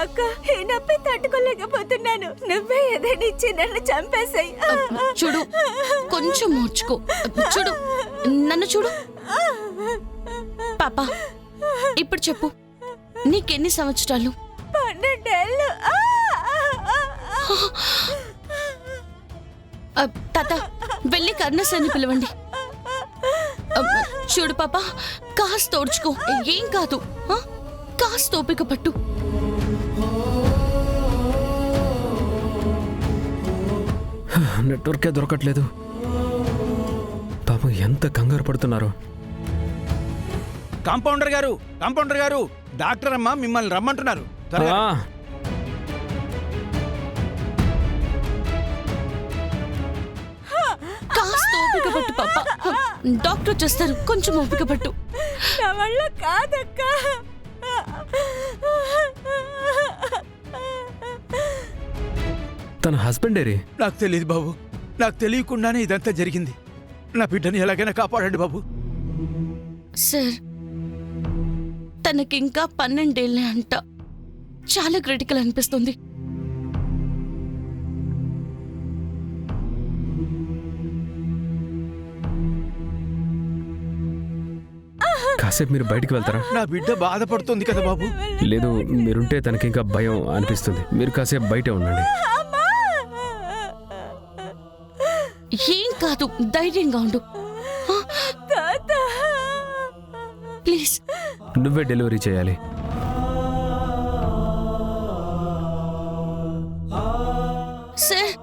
అక్క ఈ నొప్పి తట్టుకోలేకపోతున్నాను. నువ్వే ఏదైనా ఇచ్చి నన్ను చంపేసాయి. చూడు, కొంచెం మూర్చుకో. చూడు, నన్ను చూడు. పాపా, ఇప్పుడు చెప్పు, నీకెన్ని సంవత్సరాలు? 12 ఏళ్ళు. తాత, వెళ్ళి కర్ణసాన్ని పిలవండి. చూడు పాపా, కాస్త ఓర్చుకో, ఏం కాదు. కాస్త ఓపిక పట్టు. నెట్వర్కే దొరకట్లేదు. పాపం ఎంత కంగారు పడుతున్నారో. కాంపౌండర్ గారు, డాక్టర్ అమ్మ మిమ్మల్ని రమ్మంటున్నారు. కాస్త ఓపిక పట్టు పాప, డాక్టర్ వచ్చేస్తారు. కొంచెం ఓపిక పట్టు. నా వల్ల కాదక్క. తన హస్బెండేరే? నాకు తెలియదు బాబు, నాకు తెలియకుండానే ఇదంతా జరిగింది. నా బిడ్డని ఎలాగైనా కాపాడండి బాబు. సార్, తనకింకా 12 ఏళ్ళే అంట. చాలా క్రిటికల్ అనిపిస్తుంది. కాసేపు మీరు బయటికి వెళ్తారా? నా బిడ్డ బాధపడుతుంది కదా బాబు. లేదు, మీరుంటే తనకి ఇంకా భయం అనిపిస్తుంది. మీరు కాసేపు బయటే ఉండండి. ఏం కాదు, ధైర్యంగా ఉండు. ప్లీజ్. నువ్వే డెలివరీ చేయాలి. సార్,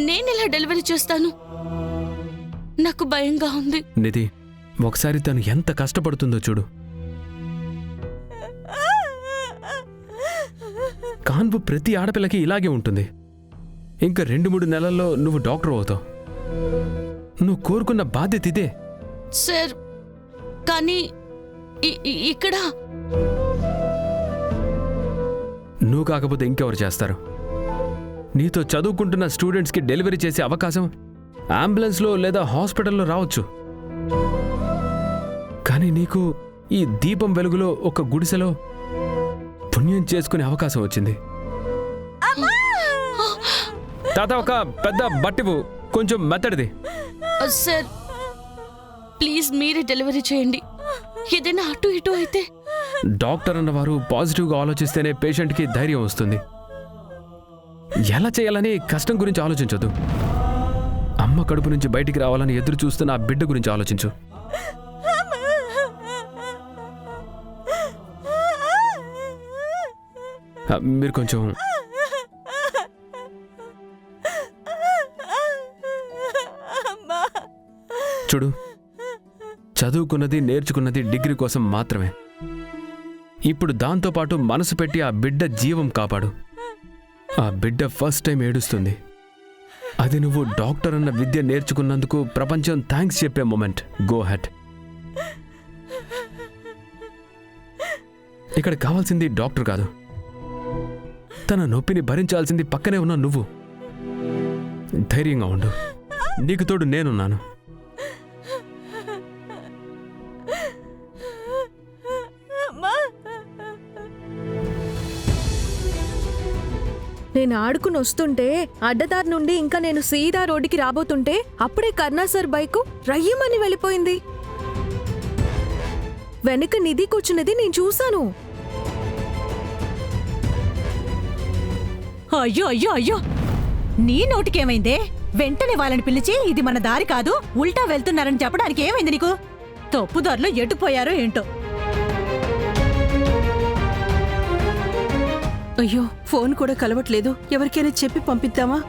నేనెలా డెలివరీ చేస్తాను? నాకు భయంగా ఉంది. నిధి, ఒకసారి తను ఎంత కష్టపడుతుందో చూడు. కాన్పు ప్రతి ఆడపిల్లకి ఇలాగే ఉంటుంది. ఇంకా 2-3 నెలల్లో నువ్వు డాక్టర్ అవుతావు. నువ్వు కోరుకున్న బాధ్యత ఇదే. సార్, కానీ ఇక్కడ నువ్వు కాకపోతే ఇంకెవరు చేస్తారు? నీతో చదువుకుంటున్న స్టూడెంట్స్కి డెలివరీ చేసే అవకాశం అంబులెన్స్లో లేదా హాస్పిటల్లో రావచ్చు. కానీ నీకు ఈ దీపం వెలుగులో ఒక గుడిసెలో పుణ్యం చేసుకునే అవకాశం వచ్చింది. తాత, ఒక పెద్ద బట్టివు, కొంచెం మెత్తడిది. సార్, ప్లీజ్ మీరే డెలివరీ చేయండి. ఏదైనా అటు ఇటు అయితే? డాక్టర్ అన్నవారు పాజిటివ్గా ఆలోచిస్తేనే పేషెంట్కి ధైర్యం వస్తుంది. ఎలా చేయాలని కష్టం గురించి ఆలోచించొద్దు. అమ్మ కడుపు నుంచి బయటికి రావాలని ఎదురు చూస్తున్న ఆ బిడ్డ గురించి ఆలోచించు. మీరు కొంచెం చూడు, చదువుకున్నది నేర్చుకున్నది డిగ్రీ కోసం మాత్రమే. ఇప్పుడు దాంతోపాటు మనసు పెట్టి ఆ బిడ్డ జీవం కాపాడు. ఆ బిడ్డ ఫస్ట్ టైం ఏడుస్తుంది. అది నువ్వు డాక్టర్ అన్న విద్య నేర్చుకున్నందుకు ప్రపంచం థ్యాంక్స్ చెప్పే మూమెంట్. Go head. ఇక్కడ కావాల్సింది డాక్టర్ కాదు, తన నొప్పిని భరించాల్సింది పక్కనే ఉన్న నువ్వు. ధైర్యంగా ఉండు, నీకు తోడు నేనున్నాను. నేను ఆడుకుని వస్తుంటే అడ్డదారి నుండి ఇంకా నేను సీదా రోడ్డుకి రాబోతుంటే అప్పుడే కర్ణా సార్ బైకు రయ్యమని వెళ్ళిపోయింది. వెనక నిధి కూర్చున్నది నేను చూశాను. అయ్యో అయ్యో అయ్యో, నీ నోటికేమైందే? వెంటనే వాళ్ళని పిలిచి ఇది మన దారి కాదు, ఉల్టా వెళ్తున్నారని చెప్పడానికి ఏమైంది నీకు? తప్పుదారిలో ఎటుపోయారో ఏంటో. అయ్యో, ఫోన్ కూడా కలవట్లేదు. ఎవరికైనా చెప్పి పంపిద్దామా?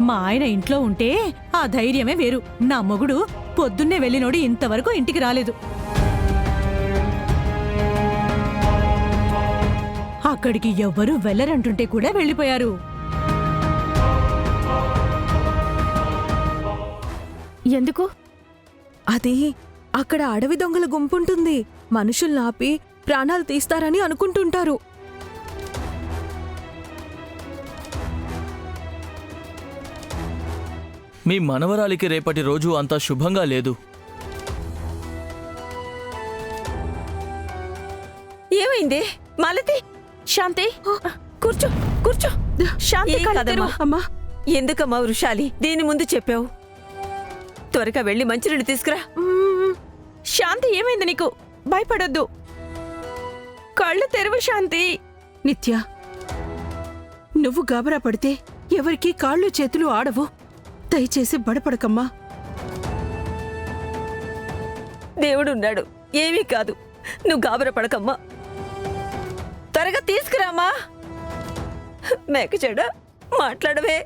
మా ఆయన ఇంట్లో ఉంటే ఆ ధైర్యమే వేరు. నా మొగుడు పొద్దున్నే వెళ్ళినోడు ఇంతవరకు ఇంటికి రాలేదు. అక్కడికి ఎవ్వరూ వెళ్ళరంటుంటే కూడా వెళ్ళిపోయారు. ఎందుకు? అది అక్కడ అడవి దొంగల గుంపుంటుంది. మనుషుల్ని ఆపి ప్రాణాలు తీస్తారని అనుకుంటుంటారు. మీ మనవరాలికి రేపటి రోజు అంత శుభంగా లేదు. ఏమైంది? మాలతి, శాంతి కూర్చో కూర్చో. శాంతి ఏం కళ్ళు కాదమ్మా. తెరువు. అమ్మా ఎందుకమ్మా వృషాలి దీని ముందు చెప్పావు? త్వరగా వెళ్ళి మంచినీళ్ళు తీసుకురా. శాంతి ఏమైంది నీకు? భయపడొద్దు. కళ్ళు తెరువు శాంతి. నిత్య, నువ్వు గాబరా పడితే ఎవరికి కాళ్ళు చేతులు ఆడవు. దయచేసి బడపడకమ్మా. దేవుడున్నాడు, ఏమీ కాదు. నువ్వు గాబర పడకమ్మా. త్వరగా తీసుకురామా. మేకచెడ మాట్లాడవే.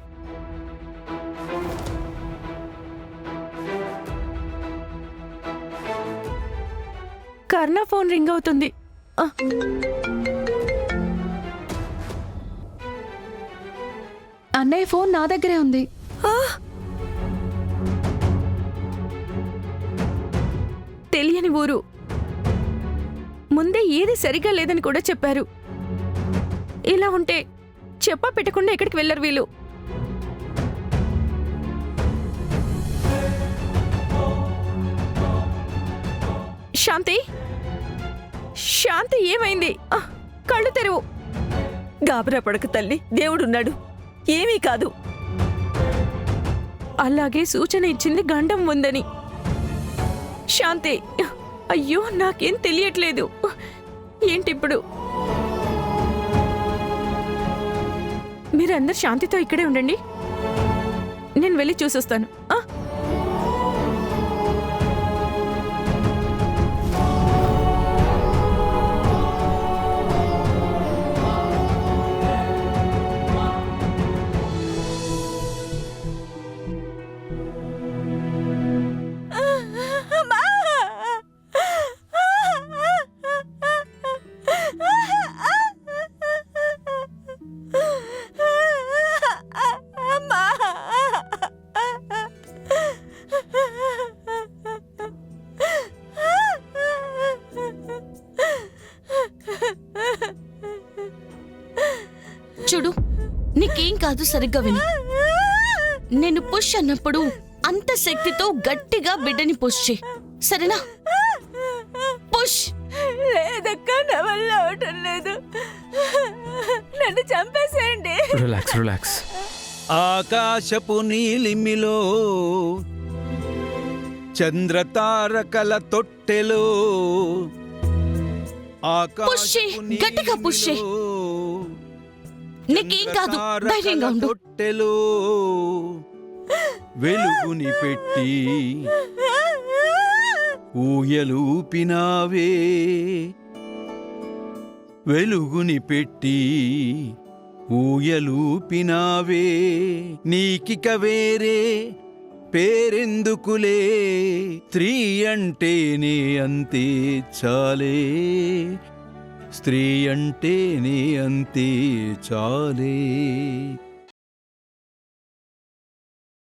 కర్ణ ఫోన్ రింగ్ అవుతుంది. అన్నయ్య ఫోన్ నా దగ్గరే ఉంది. తెలియని ఊరు, ముందే ఏది సరిగ్గా లేదని కూడా చెప్పారు. ఇలా ఉంటే చెప్పా పెట్టకుండా ఎక్కడికి వెళ్ళరు వీళ్ళు. శాంతి, శాంతి ఏమైంది? కళ్ళు తెరువు. గాబరా పడక తల్లి, దేవుడున్నాడు, ఏమీ కాదు. అలాగే సూచన ఇచ్చింది గండం ఉందని. శాంతి, అయ్యో నాకేం తెలియట్లేదు. ఏంటిప్పుడు? మీరందరు శాంతితో ఇక్కడే ఉండండి, నేను వెళ్ళి చూసొస్తాను. చూడు, నీకేం కాదు, సరిగ్గా విను. నేను పుష్ అన్నప్పుడు అంత శక్తితో గట్టిగా బిడ్డని పుష్ చేయి, సరేనా? పుష్. లేదక్క, నా వల్ల అవటం లేదు. నన్ను చంపేసేయండి. Relax relax. ఆకాశపు నీలిమిలో చంద్రతారకల తొట్టెలో పుష్ చేయి, గట్టిగా పుష్ చేయి. నీకేం కాదు, ధైర్యంగా ఉండు. తొట్టెలో వెలుగుని పెట్టి ఊయలూపినావే, వెలుగుని పెట్టి ఊయలూపినావే. నీకిక వేరే పేరెందుకులే, స్త్రీ అంటేనే అంతే చాలే, స్త్రీ అంటేనే అంతే చాలే.